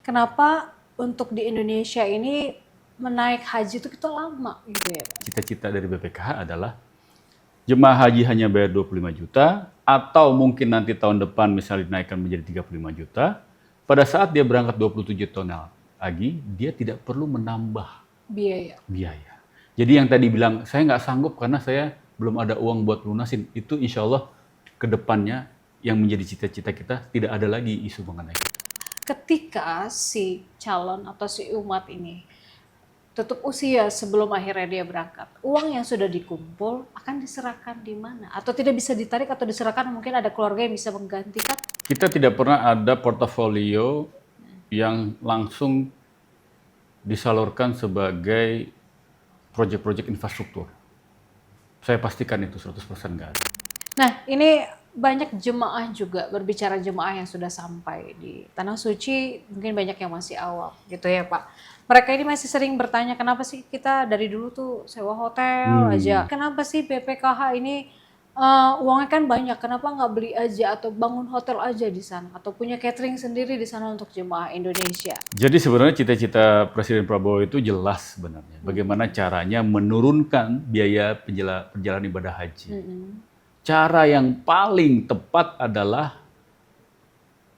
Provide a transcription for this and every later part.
kenapa untuk di Indonesia ini menaik haji itu kita lama gitu ya Pak? Cita-cita dari BPKH adalah jemaah haji hanya bayar 25 juta, atau mungkin nanti tahun depan misalnya dinaikkan menjadi 35 juta. Pada saat dia berangkat 27 tahun lagi, dia tidak perlu menambah biaya. Jadi yang tadi bilang, saya nggak sanggup karena saya belum ada uang buat lunasin, itu insya Allah ke depannya yang menjadi cita-cita kita tidak ada lagi isu mengenai itu. Ketika si calon atau si umat ini tutup usia sebelum akhirnya dia berangkat, uang yang sudah dikumpul akan diserahkan di mana? Atau tidak bisa ditarik atau diserahkan, mungkin ada keluarga yang bisa menggantikan? Kita tidak pernah ada portofolio yang langsung disalurkan sebagai proyek-proyek infrastruktur. Saya pastikan itu 100% nggak ada. Nah, ini banyak jemaah juga, berbicara jemaah yang sudah sampai di Tanah Suci, mungkin banyak yang masih awam gitu ya Pak. Mereka ini masih sering bertanya, kenapa sih kita dari dulu tuh sewa hotel aja? Kenapa sih BPKH ini uangnya kan banyak, kenapa nggak beli aja atau bangun hotel aja di sana? Atau punya catering sendiri di sana untuk jemaah Indonesia? Jadi sebenarnya cita-cita Presiden Prabowo itu jelas sebenarnya. Bagaimana caranya menurunkan biaya perjalanan ibadah haji. Cara yang paling tepat adalah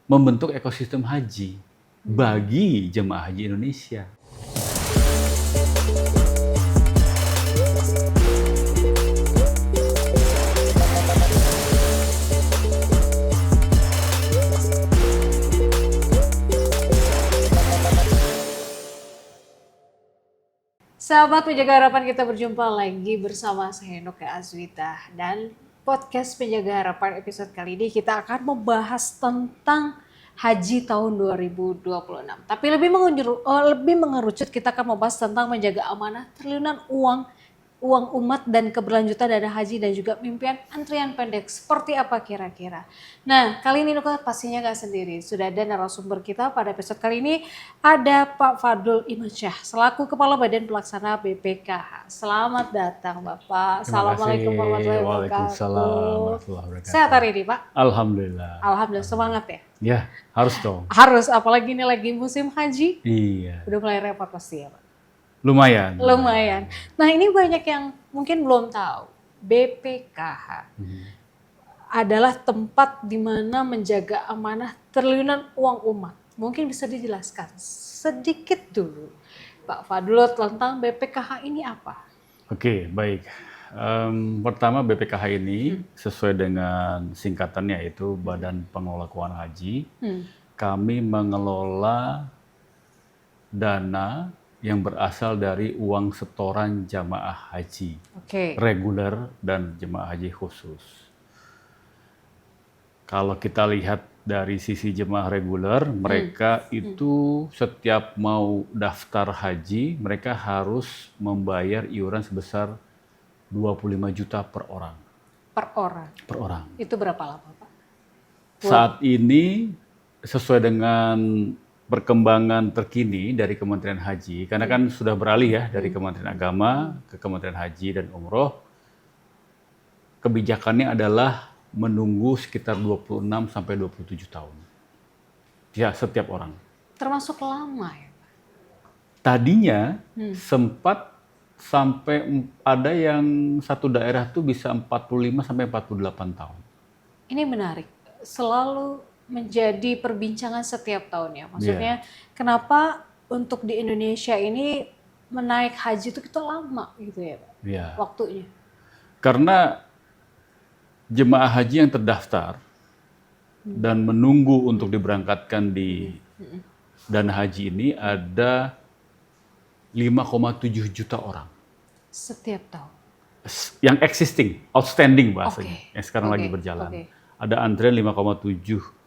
membentuk ekosistem haji bagi jemaah haji Indonesia. Sahabat Penjaga Harapan, kita berjumpa lagi bersama saya Noke Azwita, dan podcast Penjaga Harapan episode kali ini kita akan membahas tentang haji tahun 2026. Tapi lebih mengerucut, kita akan membahas tentang menjaga amanah triliunan uang umat dan keberlanjutan dana haji dan juga mimpian antrian pendek. Seperti apa kira-kira? Nah, kali ini Nuka pastinya nggak sendiri. Sudah ada narasumber kita pada episode kali ini. Ada Pak Fadul Imansyah selaku Kepala Badan Pelaksana BPKH. Selamat datang Bapak. Assalamualaikum warahmatullahi wabarakatuh. Sehat hari ini Pak? Alhamdulillah. Alhamdulillah, semangat ya? Ya, harus dong. Harus, apalagi ini lagi musim haji. Iya. Udah mulai repot pasti ya Pak? Lumayan. Nah, ini banyak yang mungkin belum tahu. BPKH adalah tempat di mana menjaga amanah triliunan uang umat. Mungkin bisa dijelaskan sedikit dulu, Pak Fadul, tentang BPKH ini apa? Oke, baik. Pertama, BPKH ini sesuai dengan singkatannya, yaitu Badan Pengelola Keuangan Haji. Kami mengelola dana yang berasal dari uang setoran jamaah haji reguler dan jemaah haji khusus. Kalau kita lihat dari sisi jemaah reguler, mereka itu setiap mau daftar haji, mereka harus membayar iuran sebesar 25 juta per orang. Per orang. Itu berapa lama Pak? Saat ini sesuai dengan perkembangan terkini dari Kementerian Haji, karena kan sudah beralih ya dari Kementerian Agama ke Kementerian Haji dan Umroh, kebijakannya adalah menunggu sekitar 26 sampai 27 tahun. Ya, setiap orang. Termasuk lama ya Pak? Tadinya sempat sampai ada yang satu daerah tuh bisa 45 sampai 48 tahun. Ini menarik. Selalu menjadi perbincangan setiap tahun ya. Maksudnya kenapa untuk di Indonesia ini menaik haji itu kita lama gitu ya Pak? Waktunya. Karena jemaah haji yang terdaftar dan menunggu untuk diberangkatkan di dana haji ini ada 5,7 juta orang. Setiap tahun? Yang existing, outstanding bahasanya, yang sekarang lagi berjalan. Ada antrian 5,7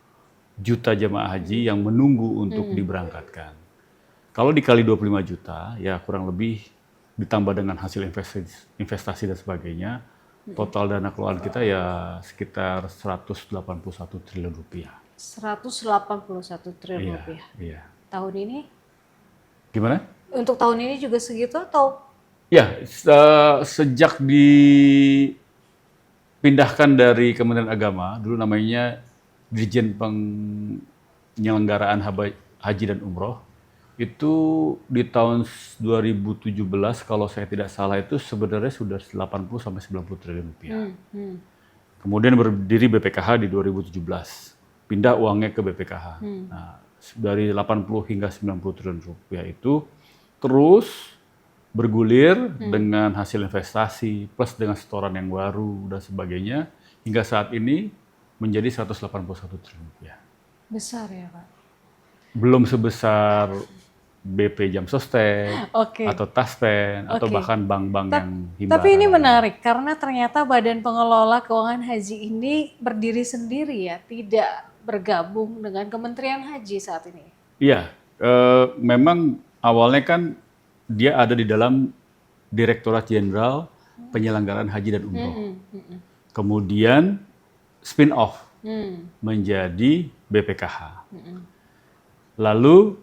juta jemaah haji yang menunggu untuk diberangkatkan. Kalau dikali 25 juta, ya kurang lebih ditambah dengan hasil investasi dan sebagainya, total dana kelolaan kita ya sekitar 181 triliun rupiah. 181 triliun rupiah. Iya. Tahun ini? Gimana? Untuk tahun ini juga segitu atau? Ya, sejak dipindahkan dari Kementerian Agama, dulu namanya Dirjen Penyelenggaraan haji dan umroh itu di tahun 2017 kalau saya tidak salah itu sebenarnya sudah 80 sampai 90 triliun rupiah. Kemudian berdiri BPKH di 2017. Pindah uangnya ke BPKH. Nah, dari 80 hingga 90 triliun rupiah itu terus bergulir dengan hasil investasi plus dengan setoran yang baru dan sebagainya hingga saat ini menjadi 181 triliun rupiah. Besar ya Pak? Belum sebesar BP Jam Sostek Oke. atau Taspen atau Oke. bahkan bank-bank yang himbara. Tapi ini menarik karena ternyata Badan Pengelola Keuangan Haji ini berdiri sendiri ya, tidak bergabung dengan Kementerian Haji saat ini. Iya, memang awalnya kan dia ada di dalam Direktorat Jenderal Penyelenggaraan Haji dan Umroh. Kemudian spin off menjadi BPKH. Lalu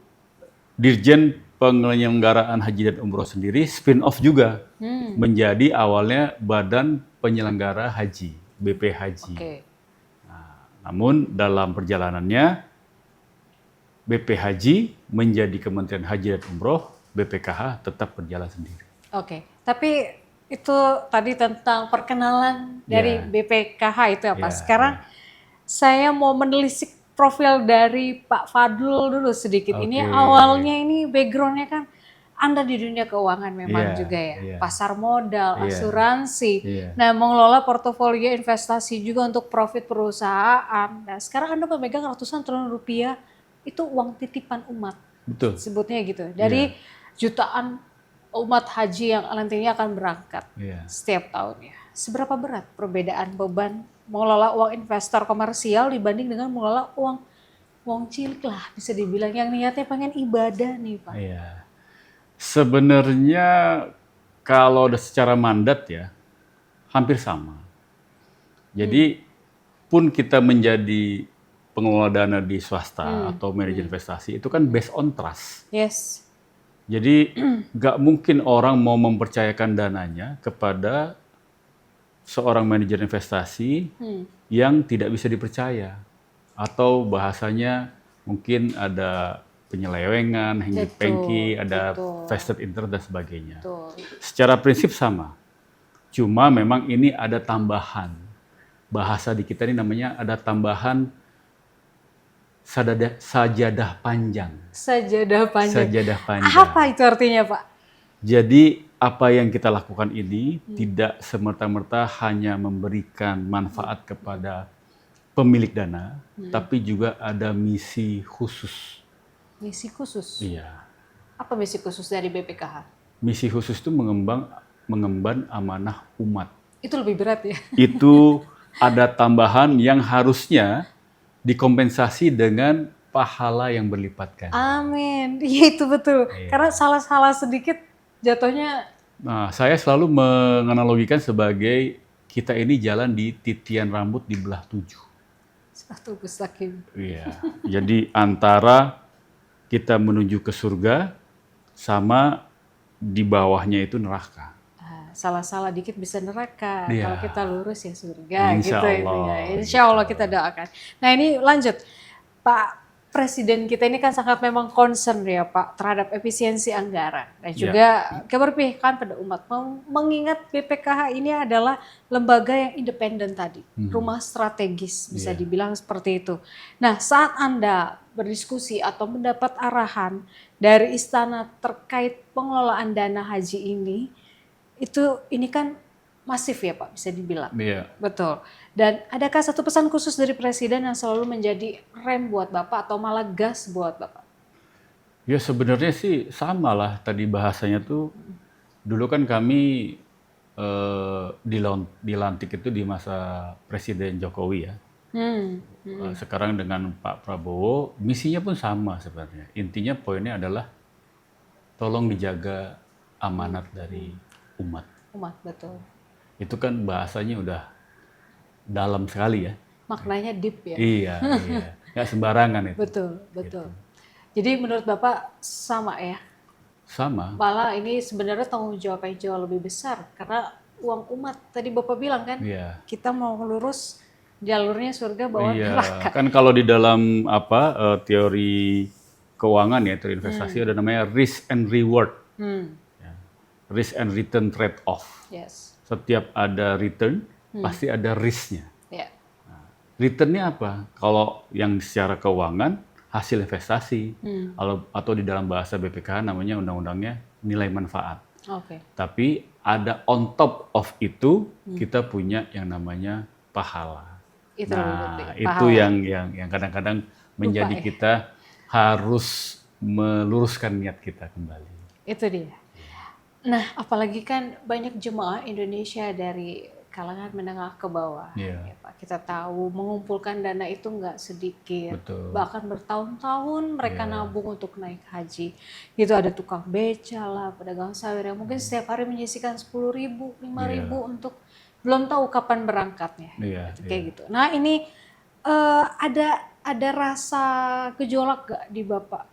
Dirjen Penyelenggaraan Haji dan Umroh sendiri spin off juga menjadi awalnya Badan Penyelenggara Haji, BP Haji. Oke. Namun dalam perjalanannya BP Haji menjadi Kementerian Haji dan Umroh, BPKH tetap berjalan sendiri. Oke. Tapi itu tadi tentang perkenalan dari BPKH itu ya Pak. Sekarang saya mau menelisik profil dari Pak Fadlul dulu sedikit. Ini awalnya ini backgroundnya kan Anda di dunia keuangan memang juga ya. Pasar modal, asuransi. Nah, mengelola portofolio investasi juga untuk profit perusahaan. Nah, sekarang Anda memegang ratusan triliun rupiah itu uang titipan umat. Betul. Sebutnya gitu. Dari jutaan umat haji yang nantinya akan berangkat setiap tahunnya. Seberapa berat perbedaan beban mengelola uang investor komersial dibanding dengan mengelola uang cilik lah bisa dibilang yang niatnya pengen ibadah nih Pak. Iya. Sebenarnya kalau secara mandat ya hampir sama. Jadi pun kita menjadi pengelola dana di swasta atau manajer investasi itu kan based on trust. Yes. Jadi nggak mungkin orang mau mempercayakan dananya kepada seorang manajer investasi yang tidak bisa dipercaya atau bahasanya mungkin ada penyelewengan, hengki-pengki, ada vested interest dan sebagainya. Secara prinsip sama, cuma memang ini ada tambahan bahasa di kita ini namanya ada tambahan sajadah panjang. Sajadah panjang. Sajadah panjang. Apa itu artinya Pak? Jadi apa yang kita lakukan ini tidak semerta-merta hanya memberikan manfaat kepada pemilik dana, tapi juga ada misi khusus. Misi khusus? Iya. Apa misi khusus dari BPKH? Misi khusus itu mengemban amanah umat. Itu lebih berat ya? Itu ada tambahan yang harusnya dikompensasi dengan pahala yang berlipat ganda. Amin, iya itu betul. Karena salah-salah sedikit jatuhnya. Nah, saya selalu menganalogikan sebagai kita ini jalan di titian rambut di belah 7. Satu Gustakim. Iya. Jadi antara kita menuju ke surga sama di bawahnya itu neraka. Salah-salah dikit bisa neraka. Kalau kita lurus ya surga. Insya gitu Allah. Ya. Insya Allah kita doakan. Nah ini lanjut, Pak Presiden kita ini kan sangat memang concern ya Pak terhadap efisiensi anggaran dan juga keberpihakan pada umat. Mengingat BPKH ini adalah lembaga yang independen tadi, rumah strategis bisa dibilang seperti itu. Nah saat Anda berdiskusi atau mendapat arahan dari istana terkait pengelolaan dana haji ini kan masif ya Pak bisa dibilang. Iya. Betul. Dan adakah satu pesan khusus dari Presiden yang selalu menjadi rem buat Bapak atau malah gas buat Bapak? Ya sebenarnya sih sama lah tadi bahasanya tuh. Dulu kan kami dilantik itu di masa Presiden Jokowi ya. Sekarang dengan Pak Prabowo misinya pun sama sebenarnya. Intinya poinnya adalah tolong dijaga amanat dari umat. Umat, betul. Itu kan bahasanya udah dalam sekali ya. Maknanya deep ya. Iya. Nggak sembarangan itu. Betul. Gitu. Jadi menurut Bapak sama ya? Sama. Malah ini sebenarnya tanggung jawab yang jauh lebih besar karena uang umat. Tadi Bapak bilang kan, kita mau lurus jalurnya surga bawah neraka. Kan kalau di dalam teori keuangan ya, itu investasi ada namanya risk and reward. Hmm. Ya. Risk and return trade off. Yes. Setiap ada return, pasti ada risknya. Ya. Returnnya apa? Kalau yang secara keuangan, hasil investasi, atau di dalam bahasa BPKH namanya undang-undangnya nilai manfaat. Oke. Tapi ada on top of itu, kita punya yang namanya pahala. Itu Nah, berarti, itu pahala. yang kadang-kadang menjadi ya. kita harus meluruskan niat kita kembali. Itu dia. Nah, apalagi kan banyak jemaah Indonesia dari kalangan menengah ke bawah. Iya. Ya, Pak. Kita tahu mengumpulkan dana itu nggak sedikit. Betul. Bahkan bertahun-tahun mereka Iya. nabung untuk naik haji. Itu ada tukang beca lah, pedagang sawir yang mungkin setiap hari menyisihkan 10.000, 5.000 untuk belum tahu kapan berangkatnya. Iya, Kayak gitu. Nah, ini ada rasa gejolak gak di Bapak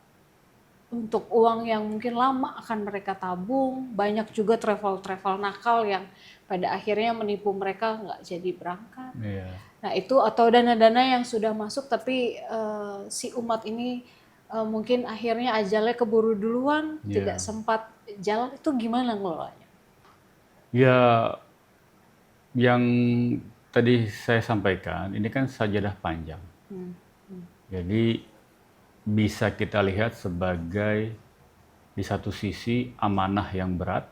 untuk uang yang mungkin lama akan mereka tabung? Banyak juga travel nakal yang pada akhirnya menipu mereka nggak jadi berangkat. Iya. Nah itu atau dana-dana yang sudah masuk tapi si umat ini mungkin akhirnya ajalnya keburu duluan, tidak sempat jalan, itu gimana ngelolanya? Ya, yang tadi saya sampaikan, ini kan sajadah panjang. Jadi bisa kita lihat sebagai di satu sisi amanah yang berat,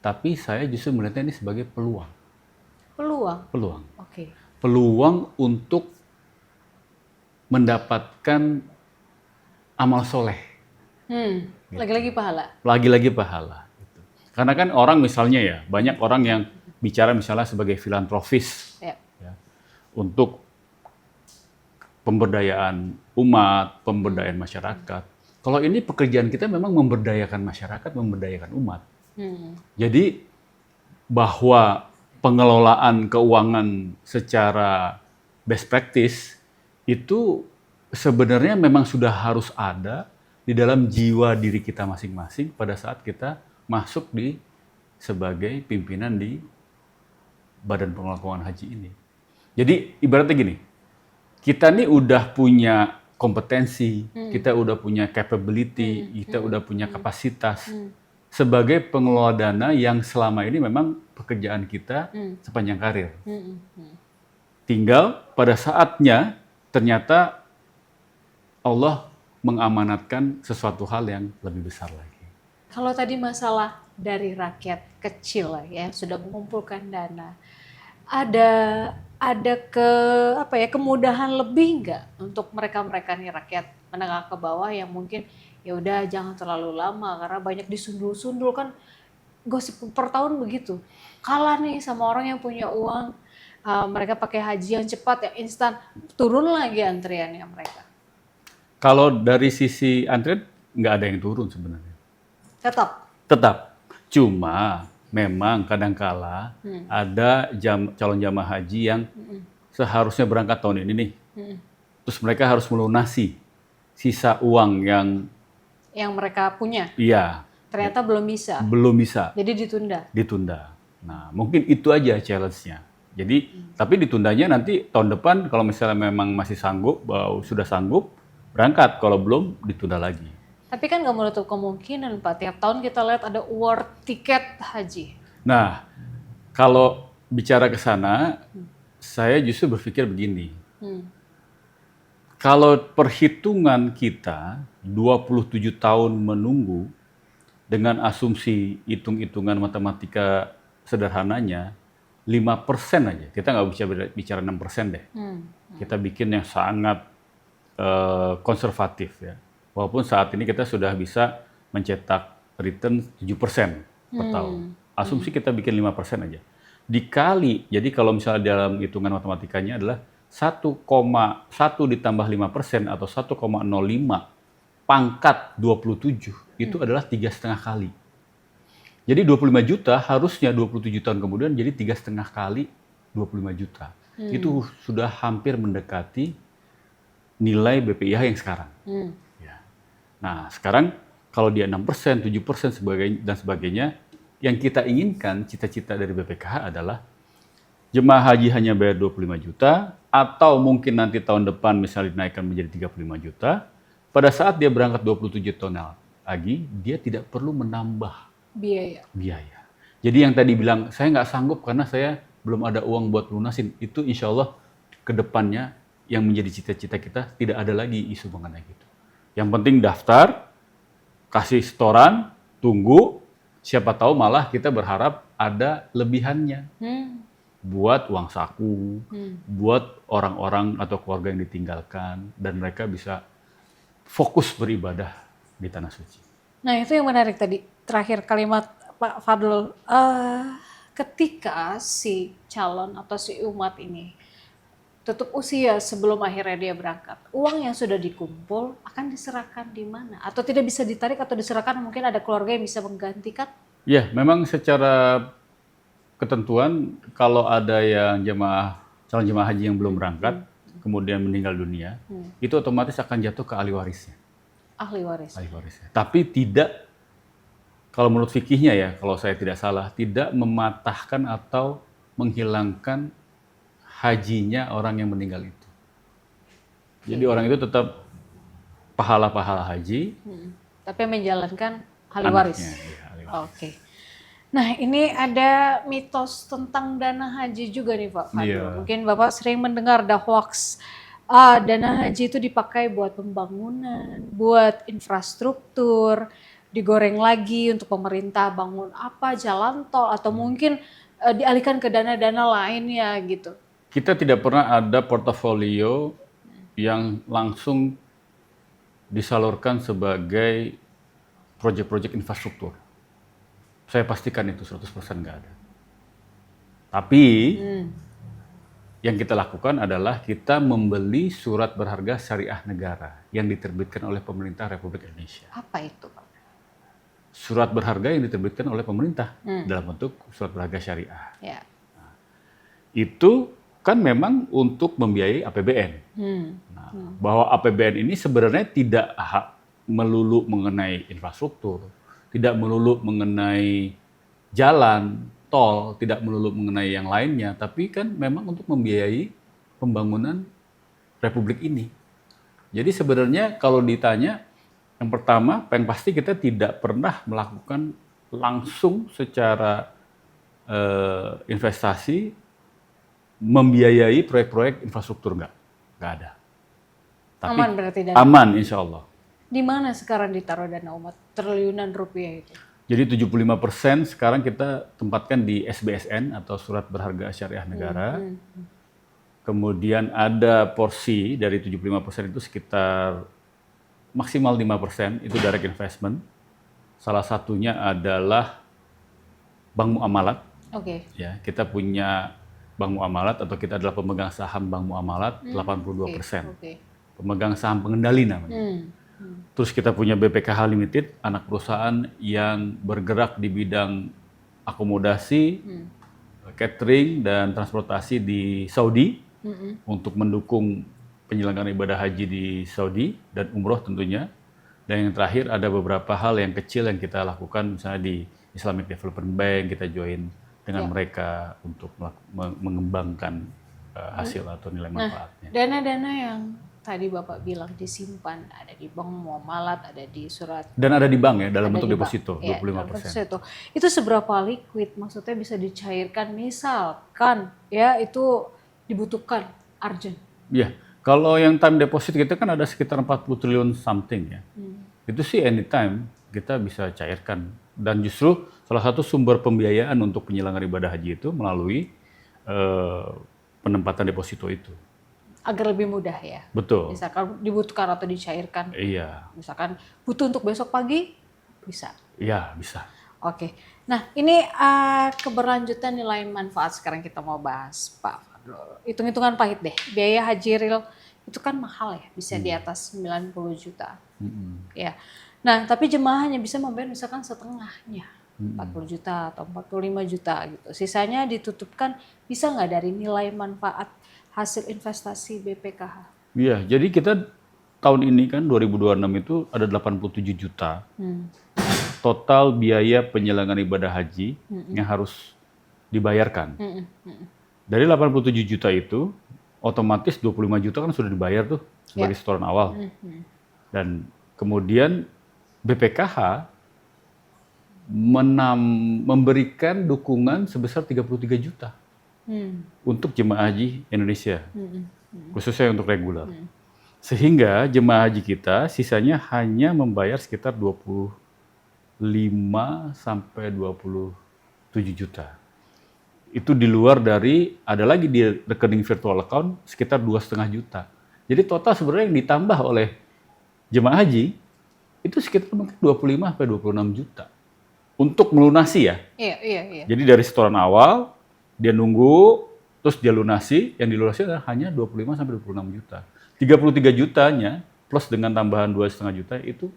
tapi saya justru melihatnya ini sebagai peluang. Peluang? Peluang. Oke. Peluang untuk mendapatkan amal soleh. Lagi-lagi pahala? Lagi-lagi pahala. Gitu. Karena kan orang misalnya ya, banyak orang yang bicara misalnya sebagai filantropis. Ya. Ya, untuk pemberdayaan umat, pemberdayaan masyarakat. Kalau ini pekerjaan kita memang memberdayakan masyarakat, memberdayakan umat. Jadi bahwa pengelolaan keuangan secara best practice itu sebenarnya memang sudah harus ada di dalam jiwa diri kita masing-masing pada saat kita masuk di sebagai pimpinan di Badan Pengelola Keuangan Haji ini. Jadi ibaratnya gini, kita nih udah punya kompetensi, kita udah punya capability, kita udah punya kapasitas sebagai pengelola dana yang selama ini memang pekerjaan kita sepanjang karir. Tinggal pada saatnya ternyata Allah mengamanatkan sesuatu hal yang lebih besar lagi. Kalau tadi masalah dari rakyat kecil lah ya, sudah mengumpulkan dana, ada kemudahan lebih nggak untuk mereka nih rakyat menengah ke bawah yang mungkin ya udah jangan terlalu lama karena banyak disundul-sundul kan, gosip per tahun begitu, kalah nih sama orang yang punya uang, mereka pakai haji yang cepat yang instan, turun lagi antriannya mereka. Kalau dari sisi antrian nggak ada yang turun sebenarnya. Tetap. Cuma memang kadangkala ada calon jamaah haji yang seharusnya berangkat tahun ini nih. Terus mereka harus melunasi sisa uang yang mereka punya. Iya. Ternyata belum bisa. Belum bisa. Jadi Ditunda. Nah, mungkin itu aja challenge-nya. Jadi, tapi ditundanya nanti tahun depan kalau misalnya memang masih sanggup, sudah sanggup, berangkat. Kalau belum, ditunda lagi. Tapi kan nggak menutup kemungkinan, Pak. Tiap tahun kita lihat ada award tiket haji. Nah, kalau bicara ke sana, saya justru berpikir begini. Kalau perhitungan kita 27 tahun menunggu dengan asumsi hitung-hitungan matematika sederhananya 5% aja. Kita nggak bisa bicara 6% deh. Kita bikin yang sangat konservatif ya. Walaupun saat ini kita sudah bisa mencetak return 7% per tahun. Asumsi kita bikin 5% aja. Dikali, jadi kalau misalnya dalam hitungan matematikanya adalah 1,1 ditambah 5% atau 1,05 pangkat 27 itu adalah 3,5 kali. Jadi 25 juta harusnya 27 tahun kemudian jadi 3,5 kali 25 juta. Itu sudah hampir mendekati nilai BPIH yang sekarang. Ya. Nah sekarang kalau dia 6%, 7% dan sebagainya, yang kita inginkan cita-cita dari BPKH adalah jemaah haji hanya bayar 25 juta, atau mungkin nanti tahun depan misalnya dinaikkan menjadi 35 juta, pada saat dia berangkat 27 tahun lagi, dia tidak perlu menambah biaya. Jadi yang tadi bilang, saya nggak sanggup karena saya belum ada uang buat lunasin, itu insya Allah ke depannya yang menjadi cita-cita kita tidak ada lagi isu mengenai gitu. Yang penting daftar, kasih setoran, tunggu, siapa tahu malah kita berharap ada lebihannya. Buat uang saku, buat orang-orang atau keluarga yang ditinggalkan, dan mereka bisa fokus beribadah di Tanah Suci. Nah itu yang menarik tadi, terakhir kalimat Pak Fadlul, ketika si calon atau si umat ini tutup usia sebelum akhirnya dia berangkat, uang yang sudah dikumpul akan diserahkan di mana? Atau tidak bisa ditarik atau diserahkan, mungkin ada keluarga yang bisa menggantikan? Ya, memang secara ketentuan kalau ada yang calon jemaah haji yang belum berangkat, kemudian meninggal dunia, itu otomatis akan jatuh ke ahli warisnya. Ahli waris. Tapi tidak, kalau menurut fikihnya ya, kalau saya tidak salah, tidak mematahkan atau menghilangkan hajinya orang yang meninggal itu. Jadi orang itu tetap pahala-pahala haji. Tapi menjalankan ahli waris. Ya, ahli waris. Oke. Nah ini ada mitos tentang dana haji juga nih Pak Fadlul. Iya. Mungkin Bapak sering mendengar ada hoax. Dana haji itu dipakai buat pembangunan, buat infrastruktur, digoreng lagi untuk pemerintah bangun apa, jalan tol, atau mungkin dialihkan ke dana-dana lainnya gitu. Kita tidak pernah ada portofolio yang langsung disalurkan sebagai proyek-proyek infrastruktur. Saya pastikan itu 100% nggak ada. Tapi yang kita lakukan adalah kita membeli surat berharga syariah negara yang diterbitkan oleh pemerintah Republik Indonesia. Apa itu Pak? Surat berharga yang diterbitkan oleh pemerintah dalam bentuk surat berharga syariah. Ya. Itu kan memang untuk membiayai APBN. Bahwa APBN ini sebenarnya tidak melulu mengenai infrastruktur, tidak melulu mengenai jalan, tol, tidak melulu mengenai yang lainnya, tapi kan memang untuk membiayai pembangunan Republik ini. Jadi sebenarnya kalau ditanya, yang pertama, yang pasti kita tidak pernah melakukan langsung secara investasi membiayai proyek-proyek infrastruktur, nggak ada. Tapi Aman berarti dana. aman insya Allah. Di mana sekarang ditaruh dana umat triliunan rupiah itu? Jadi 75% sekarang kita tempatkan di SBSN atau Surat Berharga Syariah Negara. Kemudian ada porsi dari 75% itu sekitar maksimal 5% itu direct investment. Salah satunya adalah Bank Muamalat. Oke. Ya, kita punya Bank Muamalat atau kita adalah pemegang saham Bank Muamalat 82%. Oke. Pemegang saham pengendali namanya. Terus kita punya BPKH Limited, anak perusahaan yang bergerak di bidang akomodasi, catering, dan transportasi di Saudi untuk mendukung penyelenggaraan ibadah haji di Saudi dan umroh tentunya. Dan yang terakhir ada beberapa hal yang kecil yang kita lakukan, misalnya di Islamic Development Bank, kita join dengan mereka untuk mengembangkan hasil atau nilai manfaatnya. Dana-dana yang tadi Bapak bilang disimpan, ada di Bank Muamalat, ada di surat. Dan ada di bank ya, dalam ada bentuk di deposito, bank. 25%. Itu seberapa liquid? Maksudnya bisa dicairkan misalkan ya itu dibutuhkan urgent. Iya, kalau yang time deposit kita kan ada sekitar 40 triliun something ya. Itu sih anytime kita bisa cairkan. Dan justru salah satu sumber pembiayaan untuk penyelenggaraan ibadah haji itu melalui penempatan deposito itu. Agar lebih mudah ya. Betul. Misalkan dibutuhkan atau dicairkan. Iya. Misalkan butuh untuk besok pagi, bisa. Iya, bisa. Oke. Nah, ini keberlanjutan nilai manfaat sekarang kita mau bahas, Pak Fadlul. Hitung-hitungan pahit deh. Biaya haji real itu kan mahal ya, bisa di atas 90 juta. Ya. Nah, tapi jemaah hanya bisa membayar misalkan setengahnya. 40 juta atau 45 juta gitu. Sisanya ditutupkan bisa nggak dari nilai manfaat hasil investasi BPKH? Iya, jadi kita tahun ini kan 2026 itu ada 87 juta total biaya penyelenggaraan ibadah haji yang harus dibayarkan. Dari 87 juta itu, otomatis 25 juta kan sudah dibayar tuh sebagai setoran awal. Dan kemudian BPKH memberikan dukungan sebesar 33 juta untuk jemaah haji Indonesia, khususnya untuk reguler. Sehingga jemaah haji kita sisanya hanya membayar sekitar 25 sampai 27 juta. Itu di luar dari, ada lagi di rekening virtual account sekitar 2,5 juta. Jadi total sebenarnya yang ditambah oleh jemaah haji itu sekitar mungkin 25 sampai 26 juta untuk melunasi ya. Iya. Jadi dari setoran awal dia nunggu terus dia lunasi, yang dilunasi hanya 25 sampai 26 juta. 33 jutanya plus dengan tambahan 2,5 juta itu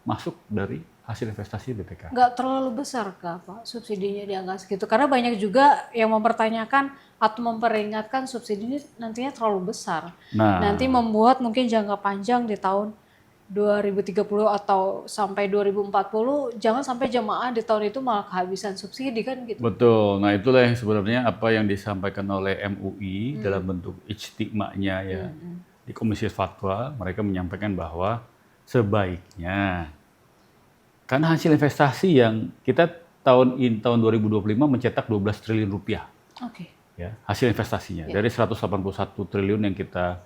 masuk dari hasil investasi BPKH. Nggak terlalu besar kah Pak subsidinya di angka segitu? Karena banyak juga yang mempertanyakan atau memperingatkan subsidi ini nantinya terlalu besar. Nah, Nanti membuat mungkin jangka panjang di tahun 2030 atau sampai 2040, jangan sampai jemaah di tahun itu malah kehabisan subsidi kan gitu. betul. Nah, itulah yang sebenarnya apa yang disampaikan oleh MUI dalam bentuk ijtima'nya ya. Di Komisi Fatwa, mereka menyampaikan bahwa sebaiknya karena hasil investasi yang kita tahun 2025 mencetak 12 triliun rupiah. Oke. Ya, hasil investasinya dari 181 triliun yang kita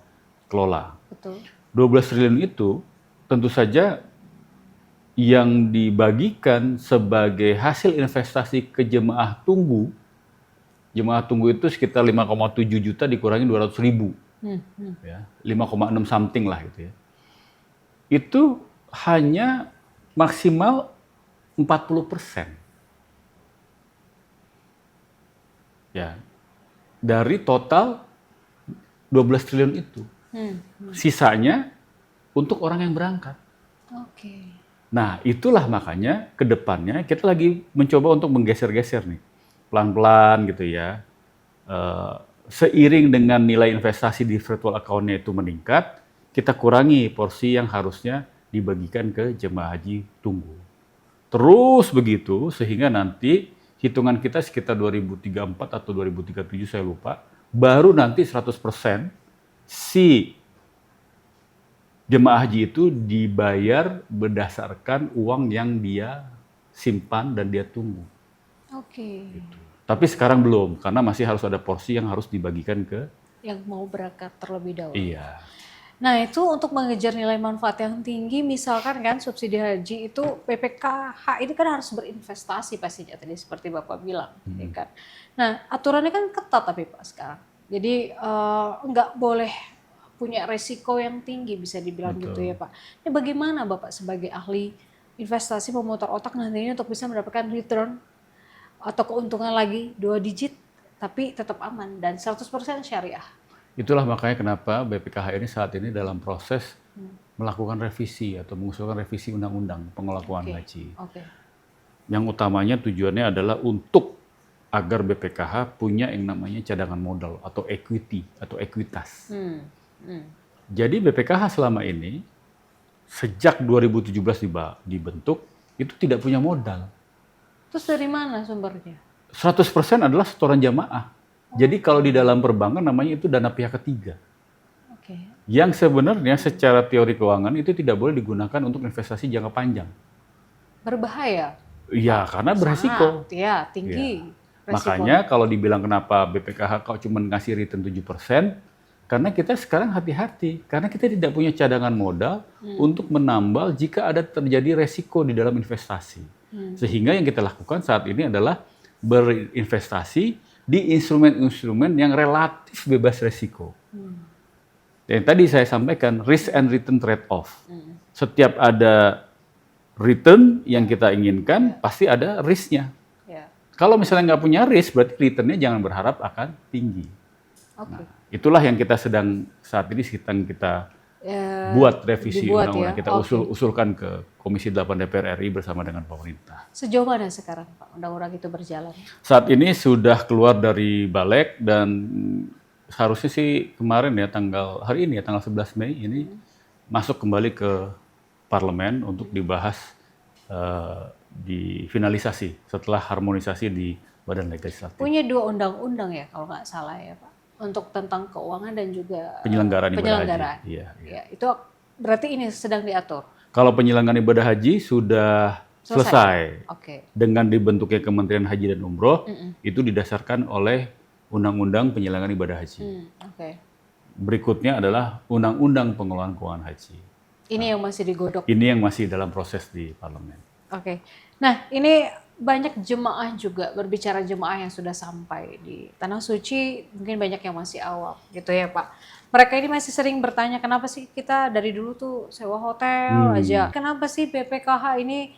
kelola. Betul. 12 triliun itu tentu saja yang dibagikan sebagai hasil investasi ke jemaah tunggu itu sekitar 5,7 juta dikurangi 200 ribu. Ya, 5,6 something lah gitu ya. Itu hanya maksimal 40%. Ya, dari total 12 triliun itu. Sisanya untuk orang yang berangkat. Oke. Nah, itulah makanya ke depannya kita lagi mencoba untuk menggeser-geser nih. Pelan-pelan gitu ya. Seiring dengan nilai investasi di virtual account-nya itu meningkat, kita kurangi porsi yang harusnya dibagikan ke jemaah haji tunggu. Terus begitu sehingga nanti hitungan kita sekitar 2034 atau 2037 saya lupa, baru nanti 100% si jemaah haji itu dibayar berdasarkan uang yang dia simpan dan dia tunggu. Oke. Gitu. Tapi sekarang belum, karena masih harus ada porsi yang harus dibagikan ke Yang mau berangkat terlebih dahulu. Iya. Nah itu untuk mengejar nilai manfaat yang tinggi, misalkan kan subsidi haji itu BPKH ini kan harus berinvestasi pastinya tadi seperti Bapak bilang, ya kan. Nah aturannya kan ketat tapi Pak sekarang, jadi nggak boleh punya resiko yang tinggi bisa dibilang gitu ya Pak. Ini bagaimana Bapak sebagai ahli investasi memutar otak nantinya untuk bisa mendapatkan return atau keuntungan lagi 2 digit tapi tetap aman dan 100% syariah? Itulah makanya kenapa BPKH ini saat ini dalam proses melakukan revisi atau mengusulkan revisi undang-undang pengelolaan haji. Yang utamanya tujuannya adalah untuk agar BPKH punya yang namanya cadangan modal atau equity atau ekuitas. Jadi BPKH selama ini sejak 2017 dibentuk itu tidak punya modal. Terus dari mana sumbernya? 100% adalah setoran jamaah. Jadi kalau di dalam perbankan namanya itu dana pihak ketiga. Yang sebenarnya secara teori keuangan itu tidak boleh digunakan untuk investasi jangka panjang. Berbahaya? Iya, karena beresiko. Ya, tinggi. Ya. Makanya kalau dibilang kenapa BPKH kok cuma ngasih return 7%, karena kita sekarang hati-hati. Karena kita tidak punya cadangan modal untuk menambal jika ada terjadi resiko di dalam investasi. Sehingga yang kita lakukan saat ini adalah berinvestasi di instrumen-instrumen yang relatif bebas resiko. Yang tadi saya sampaikan, risk and return trade-off. Setiap ada return yang kita inginkan, pasti ada risk-nya. Kalau misalnya nggak punya risk, berarti return-nya jangan berharap akan tinggi. Nah, itulah yang kita saat ini sedang kita buat revisi undang-undang. Kita usulkan ke Komisi 8 DPR RI bersama dengan pemerintah. Sejauh mana sekarang Pak undang-undang itu berjalan? Saat ini sudah keluar dari Balek dan seharusnya sih kemarin ya hari ini ya tanggal 11 Mei ini masuk kembali ke parlemen untuk dibahas difinalisasi setelah harmonisasi di Badan Legislatif. Punya 2 undang-undang ya kalau nggak salah ya Pak, untuk tentang keuangan dan juga penyelenggaraan. Iya. Itu berarti ini sedang diatur. Kalau penyelenggaraan ibadah haji sudah selesai Oke. dengan dibentuknya Kementerian Haji dan Umroh, itu didasarkan oleh Undang-Undang Penyelenggaraan Ibadah Haji. Oke. Berikutnya adalah Undang-Undang Pengelolaan Keuangan Haji. Ini yang masih digodok. Ini yang masih dalam proses di parlemen. Oke. Nah, ini banyak jemaah juga, berbicara jemaah yang sudah sampai di Tanah Suci, mungkin banyak yang masih awam gitu ya Pak. Mereka ini masih sering bertanya, kenapa sih kita dari dulu tuh sewa hotel aja? Kenapa sih BPKH ini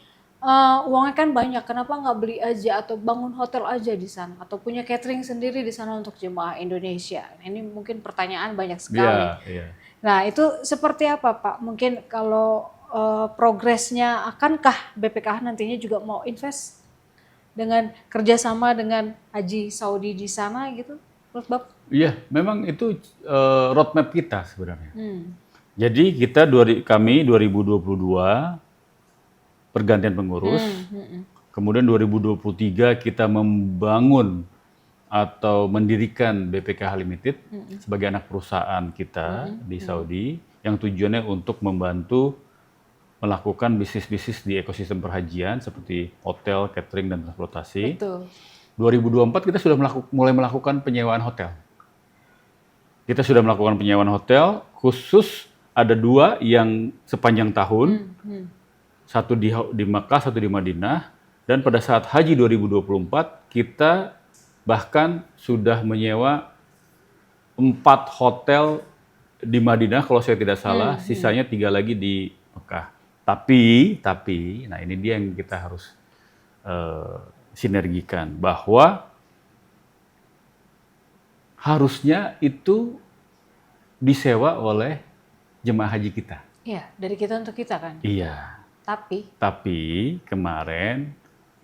uangnya kan banyak, kenapa nggak beli aja atau bangun hotel aja di sana? Atau punya catering sendiri di sana untuk jemaah Indonesia? Nah, ini mungkin pertanyaan banyak sekali. Iya. Nah, itu seperti apa Pak? Mungkin kalau progresnya, akankah BPKH nantinya juga mau invest dengan kerjasama dengan Haji Saudi di sana gitu? Menurut Bapak? Iya, memang itu roadmap kita sebenarnya. Jadi kami 2022 pergantian pengurus, kemudian 2023 kita membangun atau mendirikan BPKH Limited sebagai anak perusahaan kita di Saudi yang tujuannya untuk membantu melakukan bisnis-bisnis di ekosistem perhajian seperti hotel, catering, dan transportasi. Betul. 2024 kita sudah mulai melakukan penyewaan hotel. Kita sudah melakukan penyewaan hotel, khusus ada 2 yang sepanjang tahun, satu di Makkah, satu di Madinah, dan pada saat Haji 2024 kita bahkan sudah menyewa 4 hotel di Madinah kalau saya tidak salah, sisanya 3 lagi di Mekah. Tapi, nah ini dia yang kita harus sinergikan, bahwa harusnya itu disewa oleh jemaah haji kita. Iya, dari kita untuk kita kan. Iya. Tapi kemarin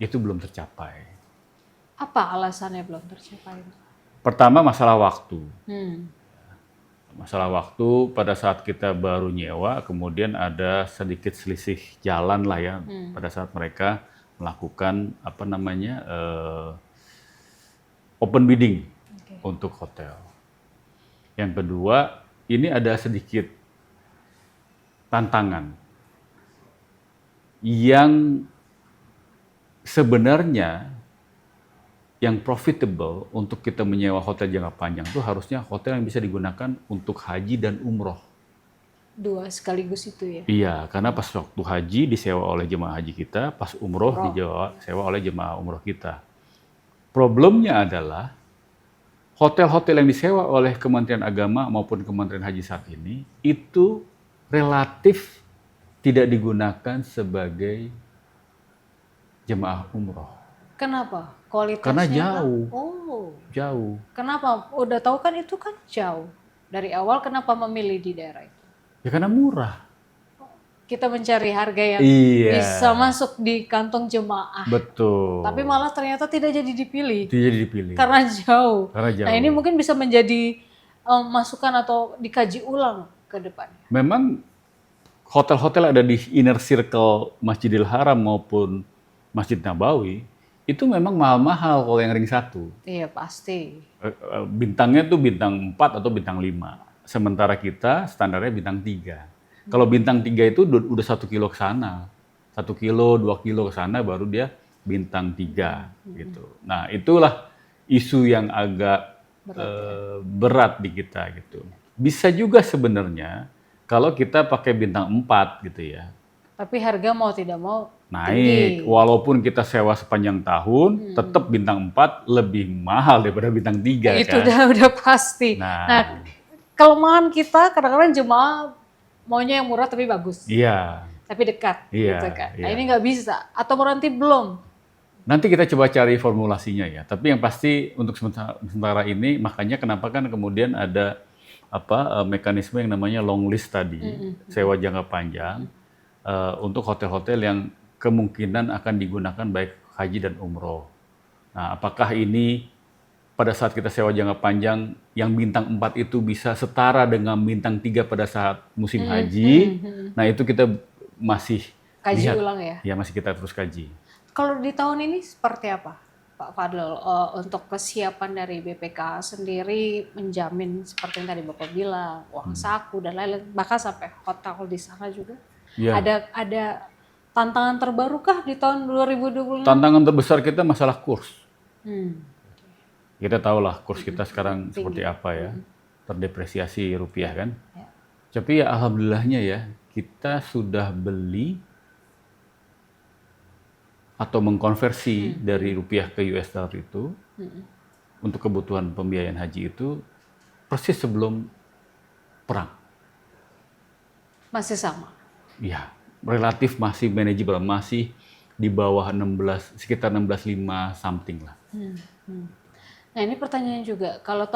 itu belum tercapai. Apa alasannya belum tercapai? Pertama, masalah waktu. Masalah waktu pada saat kita baru nyewa, kemudian ada sedikit selisih jalan lah ya pada saat mereka melakukan open bidding untuk hotel. Yang kedua, ini ada sedikit tantangan yang sebenarnya yang profitable untuk kita menyewa hotel jangka panjang itu harusnya hotel yang bisa digunakan untuk haji dan umroh. 2 sekaligus itu ya? Iya, karena pas waktu haji disewa oleh jemaah haji kita, pas umroh disewa oleh jemaah umroh kita. Problemnya adalah hotel-hotel yang disewa oleh Kementerian Agama maupun Kementerian Haji saat ini itu relatif tidak digunakan sebagai jemaah umroh. Kenapa? Kualitasnya? Karena jauh. Jauh. Kenapa? Udah tahu kan itu kan jauh. Dari awal kenapa memilih di daerah itu? Ya karena murah. Kita mencari harga yang bisa masuk di kantong jemaah. Betul. Tapi malah ternyata tidak jadi dipilih. Tidak jadi dipilih. Karena jauh. Karena jauh. Nah ini mungkin bisa menjadi masukan atau dikaji ulang ke depannya. Memang hotel-hotel ada di inner circle Masjidil Haram maupun Masjid Nabawi, itu memang mahal-mahal kalau yang ring 1. Iya pasti. Bintangnya tuh bintang 4 atau bintang 5. Sementara kita standarnya bintang 3. Kalau bintang 3 itu udah 1 kilo ke sana. 1 kilo, 2 kilo ke sana baru dia bintang 3 gitu. Nah, itulah isu yang agak berat di kita gitu. Bisa juga sebenarnya kalau kita pakai bintang 4 gitu ya. Tapi harga mau tidak mau naik. tinggi. Walaupun kita sewa sepanjang tahun, tetap bintang 4 lebih mahal daripada bintang 3 itu kan. udah pasti. Nah, kelemahan kita kadang-kadang jemaah maunya yang murah tapi bagus. Iya. Tapi dekat gitu kan. Nah, Iya. ini nggak bisa. Atau nanti belum. Nanti kita coba cari formulasinya ya. Tapi yang pasti untuk sementara ini, makanya kenapa kan kemudian ada mekanisme yang namanya long list tadi, sewa jangka panjang untuk hotel-hotel yang kemungkinan akan digunakan baik haji dan umroh. Nah, apakah ini pada saat kita sewa jangka panjang yang bintang 4 itu bisa setara dengan bintang 3 pada saat musim haji? Nah, itu kita masih Kaji lihat. ulang ya? Ya, masih kita terus kaji. Kalau di tahun ini seperti apa, Pak Fadlul, untuk kesiapan dari BPKH sendiri menjamin seperti yang tadi Bapak bilang, uang saku dan lain-lain, bahkan sampai hotel di sana juga. Ya. Ada tantangan terbarukah di tahun 2026? Tantangan terbesar kita masalah kurs. Hmm. Kita tahulah kurs kita sekarang seperti apa ya, terdepresiasi rupiah kan. Ya. Tapi ya alhamdulillahnya ya, kita sudah beli atau mengkonversi dari rupiah ke US dollar itu untuk kebutuhan pembiayaan haji itu persis sebelum perang. Masih sama. Ya, relatif masih manageable, masih di bawah 16, sekitar 16,5 something lah. Nah ini pertanyaan juga, kalau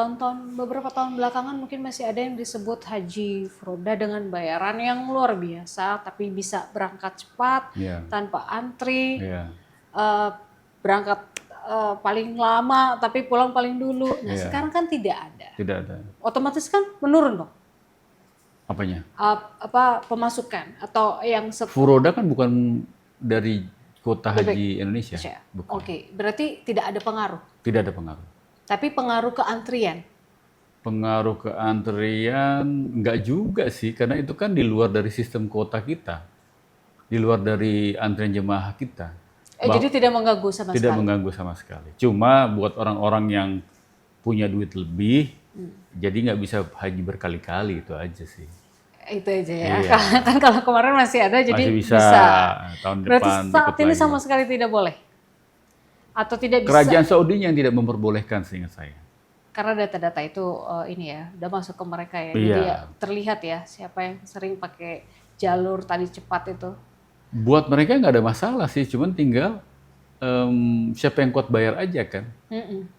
beberapa tahun belakangan mungkin masih ada yang disebut haji furoda dengan bayaran yang luar biasa, tapi bisa berangkat cepat, Ya. tanpa antri, Ya. berangkat paling lama, tapi pulang paling dulu. Nah sekarang kan tidak ada. Tidak ada. Otomatis kan menurun dong, Apanya? pemasukan atau yang Furoda kan bukan dari kuota haji Indonesia. Bukan. Oke, berarti tidak ada pengaruh. Tidak ada pengaruh. Tapi pengaruh ke antrian. Pengaruh ke antrian enggak juga sih, karena itu kan di luar dari sistem kuota kita, di luar dari antrian jemaah kita. Jadi tidak mengganggu sama Tidak sekali. mengganggu sama sekali. Cuma buat orang-orang yang punya duit lebih, jadi nggak bisa haji berkali-kali, itu aja sih. Itu aja ya. Iya. Kan kalau kemarin masih ada, jadi Masih bisa. Tahun Berarti depan saat ikut ini lagi. sama sekali tidak boleh? Atau tidak bisa? Kerajaan Saudi yang tidak memperbolehkan seingat saya. Karena data-data itu ini ya, udah masuk ke mereka ya. Iya. Jadi ya, terlihat ya siapa yang sering pakai jalur tadi cepat itu. Buat mereka nggak ada masalah sih, cuman tinggal siapa yang kuat bayar aja kan.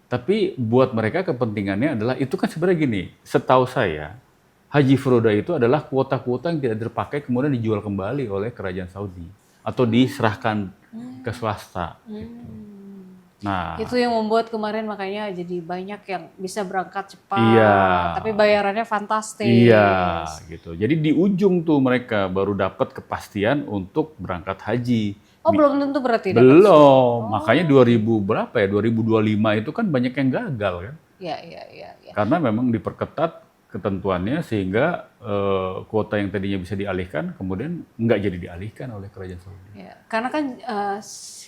Tapi buat mereka kepentingannya adalah, itu kan sebenarnya gini, setahu saya haji furoda itu adalah kuota-kuota yang tidak terpakai kemudian dijual kembali oleh kerajaan Saudi atau diserahkan ke swasta. Gitu. Nah, Itu yang membuat kemarin makanya jadi banyak yang bisa berangkat cepat, Iya. tapi bayarannya fantastis. iya gitu. Jadi di ujung tuh mereka baru dapat kepastian untuk berangkat haji. Oh belum tentu berarti dapat. Belum, makanya 2000 berapa ya, 2025 itu kan banyak yang gagal kan. Iya. Karena memang diperketat ketentuannya sehingga kuota yang tadinya bisa dialihkan kemudian nggak jadi dialihkan oleh kerajaan Saudi. Ya, karena kan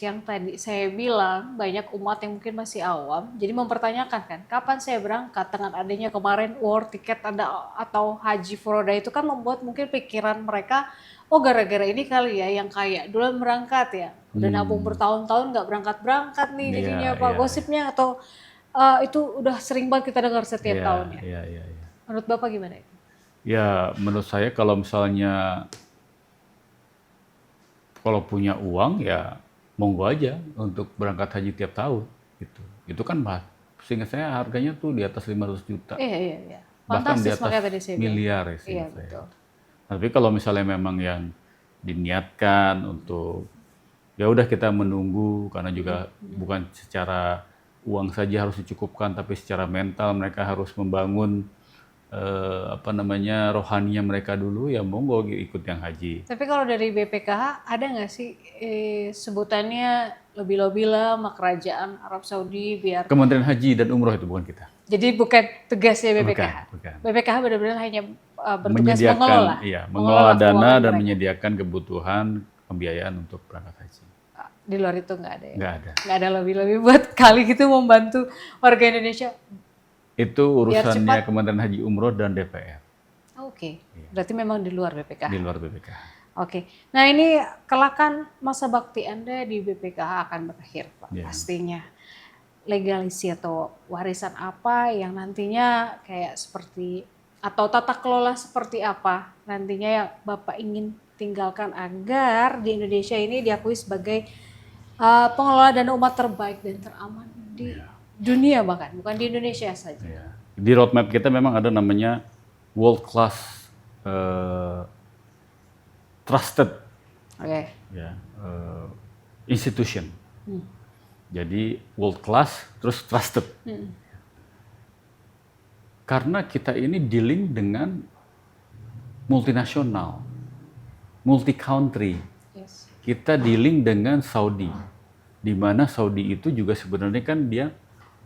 yang tadi saya bilang banyak umat yang mungkin masih awam, jadi mempertanyakan kan, kapan saya berangkat dengan adanya kemarin war tiket ada atau haji furoda itu kan membuat mungkin pikiran mereka, oh gara-gara ini kali ya yang kaya duluan berangkat ya, udah nabung bertahun-tahun nggak berangkat nih Iya, jadinya apa iya, gosipnya atau itu udah sering banget kita dengar setiap tahunnya. Iya. Menurut Bapak gimana itu? Ya, menurut saya kalau misalnya kalau punya uang ya monggo aja untuk berangkat haji tiap tahun gitu. Itu kan seingat saya harganya tuh di atas 500 juta. Iya. Bahkan di Fantastis atas makanya tadi saya bilang. miliar ya Iya seingat saya. betul. Tapi kalau misalnya memang yang diniatkan untuk ya udah kita menunggu, karena juga bukan secara uang saja harus dicukupkan, tapi secara mental mereka harus membangun rohaninya mereka dulu, ya monggo ikut yang haji. Tapi kalau dari BPKH ada nggak sih sebutannya lebih-lebih lah sama kerajaan Arab Saudi biar Kementerian Haji dan Umroh itu bukan kita. jadi bukan tugasnya BPKH. Bukan. BPKH benar-benar hanya bertugas mengelola. Mengelola dana keuangan dan mereka. menyediakan kebutuhan pembiayaan untuk berangkat haji. Di luar itu nggak ada ya. Nggak ada. Nggak ada lebih-lebih buat kali gitu membantu warga Indonesia. Itu Biar urusannya cepat. Kementerian Haji Umroh dan DPR Oke. Berarti memang di luar BPKH. di luar BPKH. Oke. Nah ini kelak masa bakti Anda di BPKH akan berakhir Pak, Iya. pastinya. Legalisi atau warisan apa yang nantinya kayak seperti atau tata kelola seperti apa nantinya yang Bapak ingin tinggalkan agar di Indonesia ini diakui sebagai pengelola dana umat terbaik dan teraman di dunia, bahkan bukan di Indonesia saja. Ya. Di roadmap kita memang ada namanya world class trusted Oke. institution. Jadi world class terus trusted. Karena kita ini dealing dengan multinasional, multi country. Yes. Kita dealing dengan Saudi, di mana Saudi itu juga sebenarnya kan dia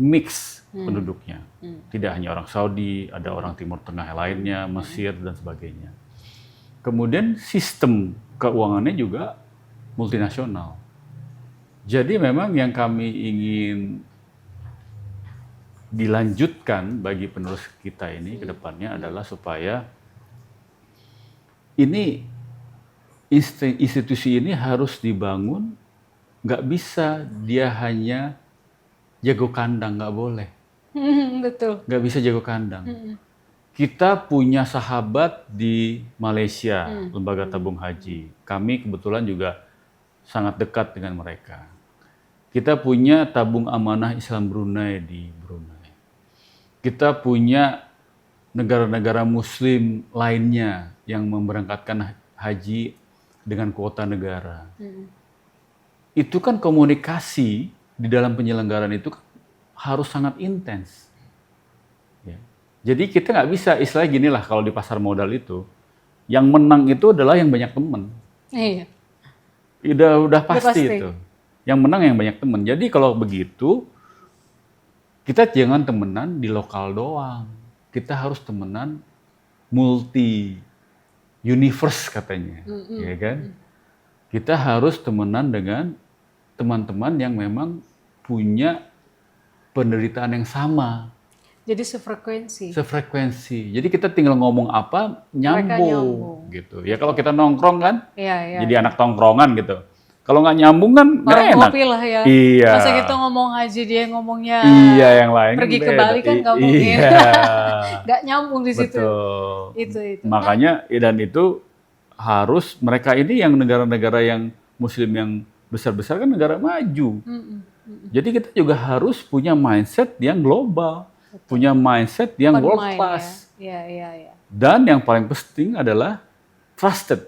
mix penduduknya. Tidak hanya orang Saudi, ada orang Timur Tengah lainnya, Mesir dan sebagainya. Kemudian sistem keuangannya juga multinasional. Jadi memang yang kami ingin dilanjutkan bagi penerus kita ini ke depannya adalah supaya ini institusi ini harus dibangun, nggak bisa dia hanya jago kandang, nggak boleh. Betul. Nggak bisa jago kandang. Kita punya sahabat di Malaysia, Lembaga Tabung Haji. Kami kebetulan juga sangat dekat dengan mereka. Kita punya Tabung Amanah Islam Brunei di Brunei. Kita punya negara-negara Muslim lainnya yang memberangkatkan haji dengan kuota negara. Itu kan komunikasi di dalam penyelenggaraan itu harus sangat intens. Ya. Jadi kita nggak bisa, istilahnya gini lah kalau di pasar modal itu, yang menang itu adalah yang banyak teman. Iya. Udah pasti itu. Yang menang yang banyak teman. Jadi kalau begitu, kita jangan temenan di lokal doang. Kita harus temenan multi universe katanya, ya kan? Kita harus temenan dengan teman-teman yang memang punya penderitaan yang sama. Jadi sefrekuensi. Jadi kita tinggal ngomong apa nyambung gitu. Ya kalau kita nongkrong kan, jadi anak tongkrongan gitu. Kalau nggak nyambung kan nggak enak. Orang kopi lah ya. Iya. Masa kita ngomong haji dia ngomongnya yang lain pergi kan ke Bali kan nggak mungkin. Nggak nyambung di situ. Betul. Itu. Makanya dan itu harus mereka ini yang negara-negara yang Muslim yang besar-besar kan negara maju. Jadi kita juga harus punya mindset yang global, punya mindset yang world class. Ya. Dan yang paling penting adalah trusted.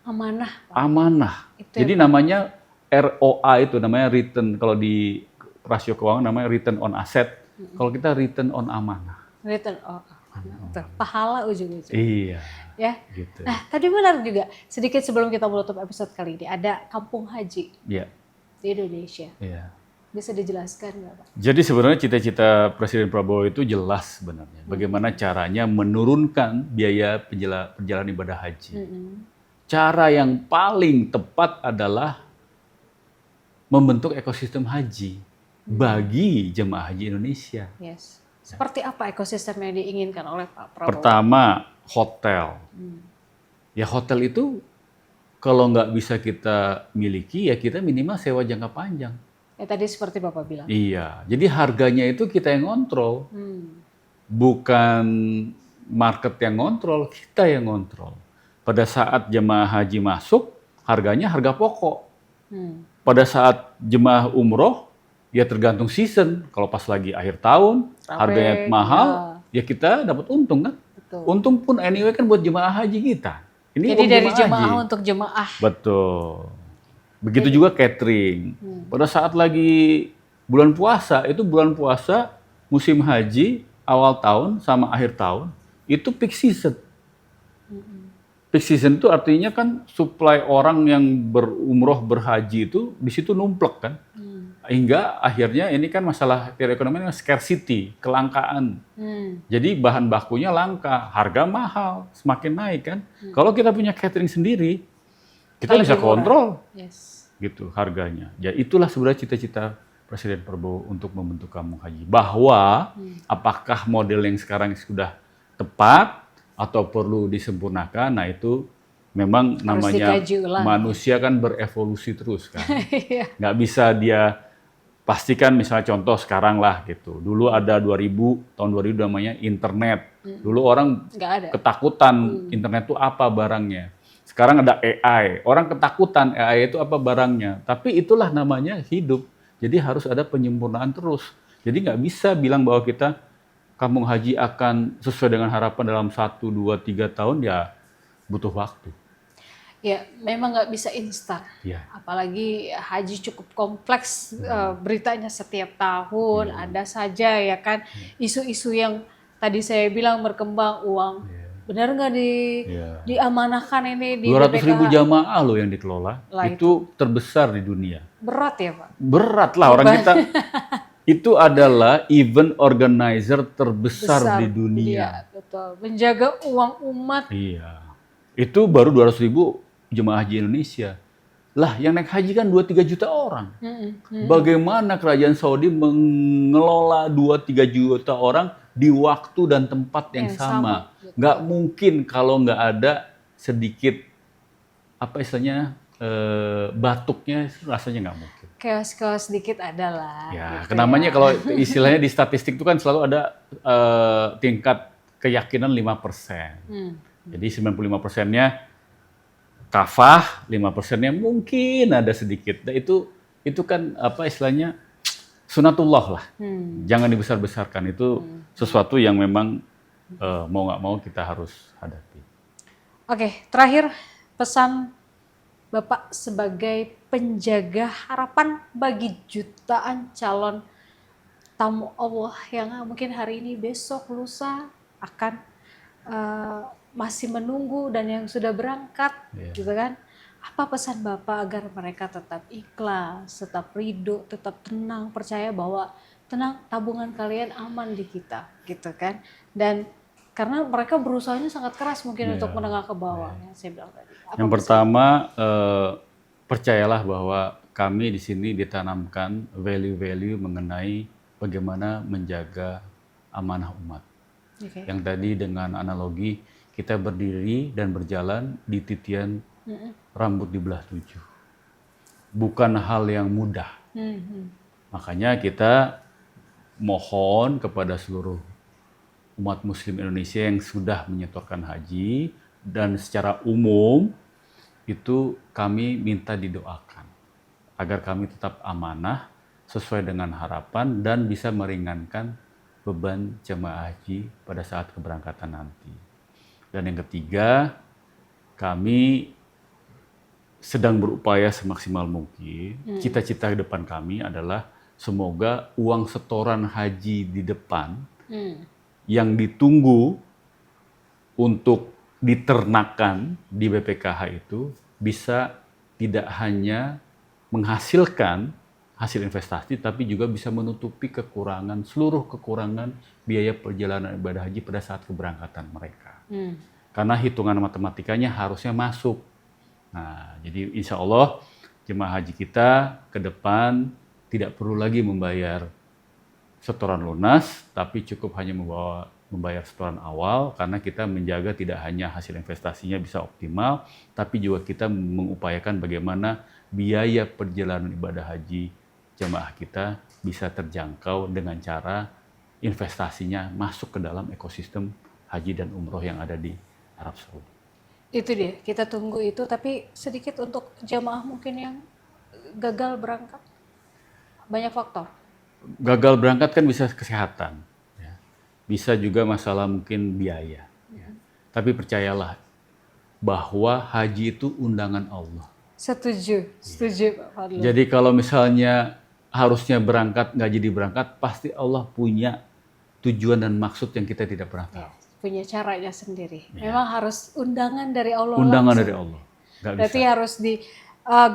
Amanah. Jadi namanya ROA itu namanya return, kalau di rasio keuangan namanya return on asset. Kalau kita return on amanah. Return on amanah. Pahala ujung-ujung. Iya. Ya. Gitu. Nah, tadi menarik juga. Sedikit sebelum kita menutup episode kali ini, ada kampung haji di Indonesia. Iya. Bisa dijelaskan nggak, Pak? Jadi sebenarnya cita-cita Presiden Prabowo itu jelas sebenarnya. Bagaimana caranya menurunkan biaya perjalanan ibadah haji. Cara yang paling tepat adalah membentuk ekosistem haji bagi jemaah haji Indonesia. Yes. Seperti apa ekosistem yang diinginkan oleh Pak Prabowo? Pertama, hotel. Ya hotel itu kalau nggak bisa kita miliki, ya kita minimal sewa jangka panjang. Ya tadi seperti Bapak bilang. Iya, jadi harganya itu kita yang ngontrol. Bukan market yang ngontrol, kita yang ngontrol. Pada saat jemaah haji masuk, harganya harga pokok. Pada saat jemaah umroh, ya tergantung season. Kalau pas lagi akhir tahun, harganya mahal, ya kita dapat untung kan. Betul. Untung pun anyway kan buat jemaah haji kita. Ini jadi dari jemaah haji. Untuk jemaah. Betul. Begitu juga catering. Pada saat lagi bulan puasa, itu bulan puasa musim haji awal tahun sama akhir tahun, itu peak season. Peak season itu artinya kan supply orang yang berumroh berhaji itu di situ numplek kan. Hingga akhirnya ini kan masalah teori ekonomi scarcity, kelangkaan. Jadi bahan bakunya langka, harga mahal, semakin naik kan. Kalau kita punya catering sendiri, kita bisa kontrol gitu harganya. Ya itulah sebenarnya cita-cita Presiden Prabowo untuk membentuk kampung haji. Bahwa apakah model yang sekarang sudah tepat atau perlu disempurnakan, nah itu memang namanya manusia kan berevolusi terus kan. Nggak bisa dia pastikan misalnya contoh sekarang lah gitu. Dulu ada tahun 2000 namanya internet. Dulu orang ketakutan internet itu apa barangnya. Sekarang ada AI. Orang ketakutan AI itu apa barangnya. Tapi itulah namanya hidup. Jadi harus ada penyempurnaan terus. Jadi nggak bisa bilang bahwa kita kampung haji akan sesuai dengan harapan dalam 1, 2, 3 tahun, ya butuh waktu. Ya, memang nggak bisa instan. Apalagi haji cukup kompleks, beritanya setiap tahun, ada saja ya kan isu-isu yang tadi saya bilang berkembang, uang Benar nggak Ya. diamanahkan ini di 200.000 BPKH? jamaah loh yang dikelola. Lah, Itu terbesar di dunia. Berat ya Pak? Berat lah orang kita. Itu adalah event organizer terbesar di dunia. Betul. Menjaga uang umat. Iya. Itu baru 200.000 jemaah haji Indonesia. Lah yang naik haji kan 2-3 juta orang. Bagaimana kerajaan Saudi mengelola 2-3 juta orang di waktu dan tempat yang sama? Nggak mungkin kalau nggak ada sedikit, apa istilahnya, batuknya rasanya nggak mungkin. Chaos-chaos sedikit ada lah. Ya, gitu namanya kalau istilahnya di statistik itu kan selalu ada tingkat keyakinan 5%. Jadi 95%-nya kafah, 5%-nya mungkin ada sedikit. Nah, itu kan apa istilahnya sunatullah lah. Jangan dibesar-besarkan, itu sesuatu yang memang mau nggak mau kita harus hadapi. Oke, terakhir pesan Bapak sebagai penjaga harapan bagi jutaan calon tamu Allah yang mungkin hari ini, besok, lusa akan masih menunggu dan yang sudah berangkat, gitu kan? Apa pesan Bapak agar mereka tetap ikhlas, tetap ridho, tetap tenang, percaya bahwa tenang, tabungan kalian aman di kita, gitu kan? Dan karena mereka berusahanya sangat keras mungkin untuk menengah ke bawah, yang saya bilang tadi. Yang pertama, percayalah bahwa kami di sini ditanamkan value-value mengenai bagaimana menjaga amanah umat. Yang tadi dengan analogi kita berdiri dan berjalan di titian rambut di belah 7. Bukan hal yang mudah. Makanya kita mohon kepada seluruh umat muslim Indonesia yang sudah menyetorkan haji, dan secara umum itu kami minta didoakan agar kami tetap amanah sesuai dengan harapan dan bisa meringankan beban jemaah haji pada saat keberangkatan nanti. Dan yang ketiga, kami sedang berupaya semaksimal mungkin. Cita-cita ke depan kami adalah semoga uang setoran haji di depan yang ditunggu untuk diternakan di BPKH itu bisa tidak hanya menghasilkan hasil investasi, tapi juga bisa menutupi seluruh kekurangan biaya perjalanan ibadah haji pada saat keberangkatan mereka. Karena hitungan matematikanya harusnya masuk. Nah, jadi insya Allah jemaah haji kita ke depan tidak perlu lagi membayar setoran lunas, tapi cukup hanya membayar setoran awal, karena kita menjaga tidak hanya hasil investasinya bisa optimal, tapi juga kita mengupayakan bagaimana biaya perjalanan ibadah haji jemaah kita bisa terjangkau dengan cara investasinya masuk ke dalam ekosistem haji dan umroh yang ada di Arab Saudi. Itu dia, kita tunggu itu, tapi sedikit untuk jemaah mungkin yang gagal berangkat, banyak faktor. Gagal berangkat kan bisa kesehatan, ya. Bisa juga masalah mungkin biaya. Ya. Tapi percayalah bahwa haji itu undangan Allah. Setuju Pak Fadlun. Jadi kalau misalnya harusnya berangkat nggak jadi berangkat, pasti Allah punya tujuan dan maksud yang kita tidak pernah tahu. Punya caranya sendiri. Memang harus undangan dari Allah. Undangan langsung. dari Allah. Nggak Berarti bisa. harus di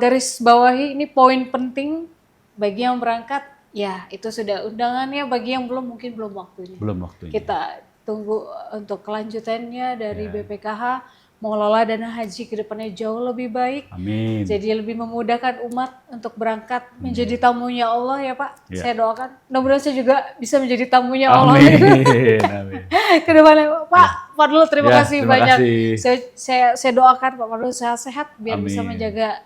garis bawahi, ini poin penting bagi yang berangkat. Ya, itu sudah undangannya. Bagi yang belum, mungkin belum waktunya. Belum waktunya. Kita tunggu untuk kelanjutannya dari BPKH, mengelola dana haji ke depannya jauh lebih baik. Amin. Jadi lebih memudahkan umat untuk berangkat menjadi tamunya Allah ya Pak. Ya. Saya doakan. Mudah-mudahan saya juga bisa menjadi tamunya Allah. Amin. Amin. Kedepannya Pak Fadlun, terima kasih terima banyak. kasih. Saya doakan Pak Fadlun sehat-sehat biar bisa Amin. menjaga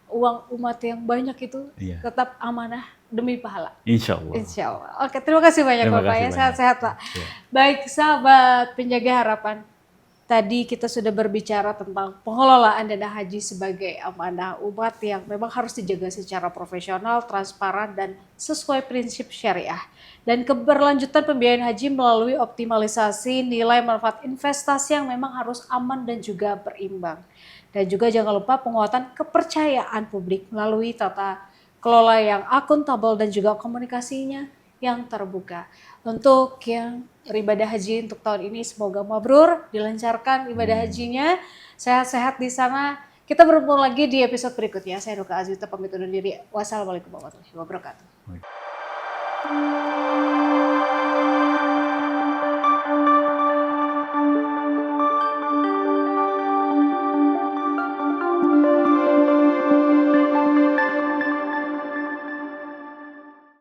uang umat yang banyak itu tetap amanah demi pahala. Insya Allah. Insya Allah. Oke, terima kasih banyak Terima Bapak kasih ya. banyak. Sehat-sehat Pak. Ya. Baik sahabat penjaga harapan. Tadi kita sudah berbicara tentang pengelolaan dana haji sebagai amanah umat yang memang harus dijaga secara profesional, transparan, dan sesuai prinsip syariah. Dan keberlanjutan pembiayaan haji melalui optimalisasi nilai manfaat investasi yang memang harus aman dan juga berimbang. Dan juga jangan lupa penguatan kepercayaan publik melalui tata kelola yang akuntabel dan juga komunikasinya yang terbuka. Untuk yang beribadah haji untuk tahun ini semoga mabrur, dilancarkan ibadah hajinya, sehat-sehat di sana. Kita bertemu lagi di episode berikutnya. Saya Nuka Azwita pamit undur diri. Wassalamualaikum warahmatullahi wabarakatuh.